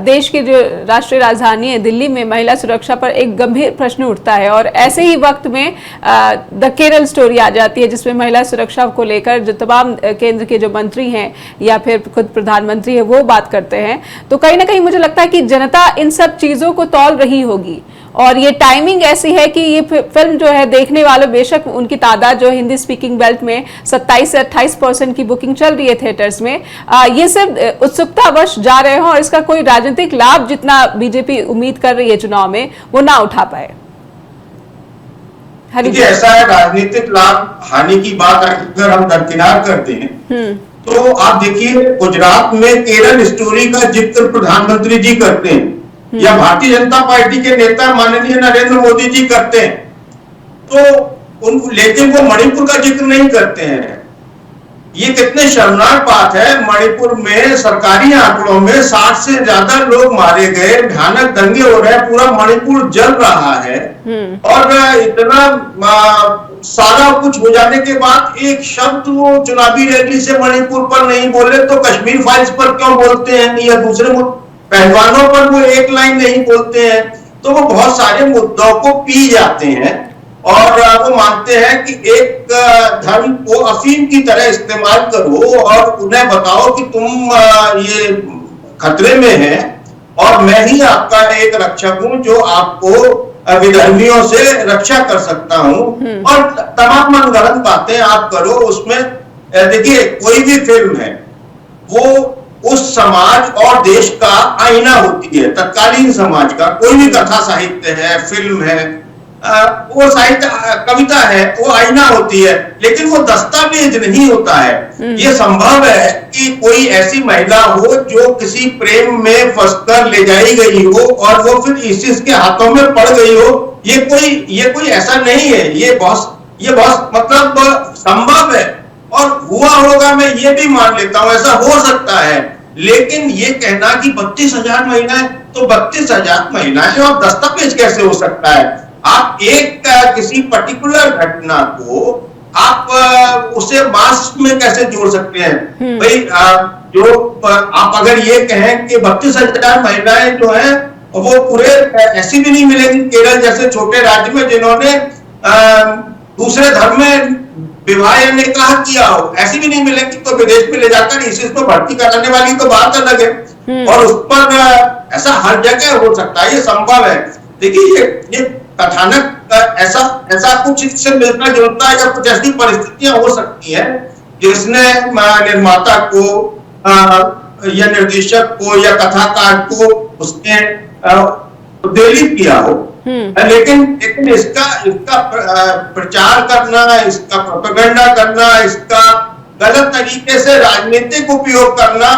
देश की जो राष्ट्रीय राजधानी है दिल्ली में महिला सुरक्षा पर एक गंभीर प्रश्न उठता है, और ऐसे ही वक्त में द केरल स्टोरी आ जाती है, जिसमें महिला सुरक्षा को लेकर जो तमाम केंद्र के जो मंत्री हैं या फिर खुद प्रधानमंत्री है वो बात करते हैं, तो कहीं ना कहीं मुझे लगता है कि जनता इन सब चीजों को तौल रही होगी, और ये टाइमिंग ऐसी है कि ये फिल्म जो है देखने वालों, बेशक उनकी तादाद जो हिंदी स्पीकिंग बेल्ट में 27 से 28% की बुकिंग चल रही है थिएटर्स में, ये सिर्फ उत्सुकतावश जा रहे हो, और इसका कोई राजनीतिक लाभ जितना बीजेपी उम्मीद कर रही है चुनाव में वो ना उठा पाए। ऐसा है, राजनीतिक लाभ हानि की बात अगर हम दरकिनार करते हैं तो आप देखिए गुजरात में केरल स्टोरी का जिक्र प्रधानमंत्री जी करते हैं या भारतीय जनता पार्टी के नेता माननीय नरेंद्र मोदी जी करते हैं, तो लेकिन वो मणिपुर का जिक्र नहीं करते हैं। ये कितने शर्मनाक बात है, मणिपुर में सरकारी आंकड़ों में 60 से ज्यादा लोग मारे गए, भयानक दंगे हो रहे हैं, पूरा मणिपुर जल रहा है, और इतना सारा कुछ हो जाने के बाद एक शब्द वो चुनावी रैली से मणिपुर पर नहीं बोले तो कश्मीर फाइल्स पर क्यों बोलते हैं, या दूसरे पहलवानों पर वो एक लाइन नहीं बोलते हैं, तो वो बहुत सारे मुद्दों को पी जाते हैं। और वो मानते हैं कि एक धर्म को अफीम की तरह इस्तेमाल करो और उन्हें बताओ कि तुम ये खतरे में है और मैं ही आपका एक रक्षक हूं जो आपको विधर्मियों से रक्षा कर सकता हूं। और तमाम मनगढ़ंत बातें आप करो उसमें। देखिए, कोई भी फिल्म है वो उस समाज और देश का आईना होती है, तत्कालीन समाज का। कोई भी कथा साहित्य है, फिल्म है, वो साहित्य कविता है, वो आईना होती है, लेकिन वो दस्तावेज नहीं होता है। ये संभव है कि कोई ऐसी महिला हो जो किसी प्रेम में फंसकर ले जाई गई हो और वो फिर ISIS के हाथों में पड़ गई हो। ये कोई ऐसा नहीं है, ये बहुत मतलब संभव है और हुआ होगा, मैं ये भी मान लेता हूं, ऐसा हो सकता है। लेकिन ये कहना कि 32,000 महिलाएं, तो 32,000 महिलाएं और दस्तावेज कैसे हो सकता है? आप एक किसी पर्टिकुलर घटना को आप उसे मास में कैसे जोड़ सकते हैं? भाई जो आप अगर ये कहें कि 32,000 महिलाएं जो हैं वो पूरे ऐसी भी नहीं मिलेंगी केरल जैसे छोटे राज्य में जिन्होंने दूसरे धर्म में विवाह या निकाह किया हो, ऐसी भी नहीं मिलेगी। तो विदेश में ले जाकर ISIS को भर्ती कराने वाली तो बात अलग है और उस पर ऐसा हर जगह हो सकता है, ये संभव है। देखिए, ये कथानक ऐसा कुछ इससे मिलता जुलता या कुछ ऐसी परिस्थितियां हो सकती हैं जिसने निर्माता को या निर्देशक को या कथाकार को उसने उद्वेलित किया हो। लेकिन इसका प्रचार करना, इसका प्रोपेगेंडा करना, इसका गलत तरीके से राजनीतिक उपयोग करना,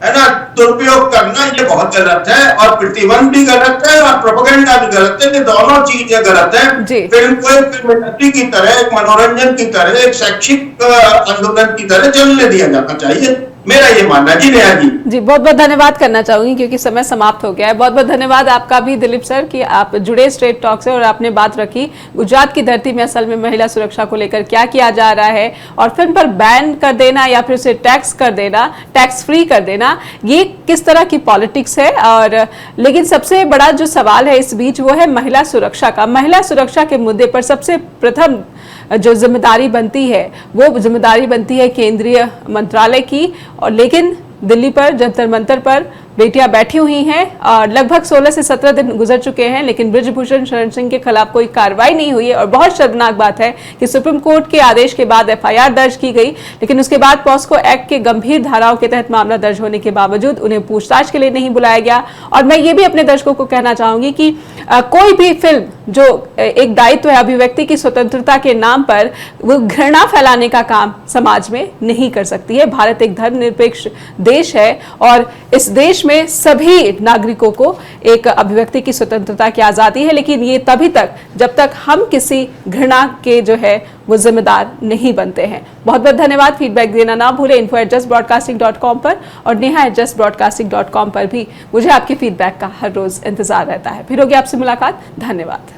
है ना, दुरुपयोग करना, ये बहुत गलत है। और प्रतिबंध भी गलत है और प्रोपेगेंडा भी गलत है, ये दोनों चीजें गलत है। फिल्म को एक फिल्म इंडस्ट्री की तरह, एक मनोरंजन की तरह, एक शैक्षिक आंदोलन की तरह चलने दिया जाना चाहिए, मेरा ये मानना है। जी नेहा जी, बहुत बहुत धन्यवाद करना चाहूंगी क्योंकि समय समाप्त हो गया है। बहुत बहुत धन्यवाद आपका भी दिलीप सर कि आप जुड़े स्ट्रेट टॉक से और आपने बात रखी गुजरात की धरती में असल में महिला सुरक्षा को लेकर क्या किया जा रहा है और फिल्म पर बैन कर देना या फिर उसे टैक्स कर देना, टैक्स फ्री कर देना, ये किस तरह की पॉलिटिक्स है। और लेकिन सबसे बड़ा जो सवाल है इस बीच वो है महिला सुरक्षा का। महिला सुरक्षा के मुद्दे पर सबसे प्रथम जो जिम्मेदारी बनती है वो जिम्मेदारी बनती है केंद्रीय मंत्रालय की। और लेकिन दिल्ली पर जंतर मंतर पर बेटियां बैठी हुई हैं और लगभग 16 से 17 दिन गुजर चुके हैं लेकिन बृजभूषण शरण सिंह के खिलाफ कोई कार्रवाई नहीं हुई है। और बहुत शर्मनाक बात है कि सुप्रीम कोर्ट के आदेश के बाद FIR दर्ज की गई लेकिन उसके बाद पॉस्को एक्ट के गंभीर धाराओं के तहत मामला दर्ज होने के बावजूद उन्हें पूछताछ के लिए नहीं बुलाया गया। और मैं ये भी अपने दर्शकों को कहना चाहूंगी कि कोई भी फिल्म जो एक दायित्व है अभिव्यक्ति की स्वतंत्रता के नाम पर वो घृणा फैलाने का काम समाज में नहीं कर सकती है। भारत एक धर्मनिरपेक्ष देश है और इस देश में सभी नागरिकों को एक अभिव्यक्ति की स्वतंत्रता की आजादी है, लेकिन ये तभी तक जब तक हम किसी घृणा के जो है वो जिम्मेदार नहीं बनते हैं। बहुत बहुत धन्यवाद। फीडबैक देना ना भूलें info@justbroadcasting.com पर और neha@justbroadcasting.com पर भी मुझे आपके फीडबैक का हर रोज इंतजार रहता है। फिर होगी आपसे मुलाकात। धन्यवाद।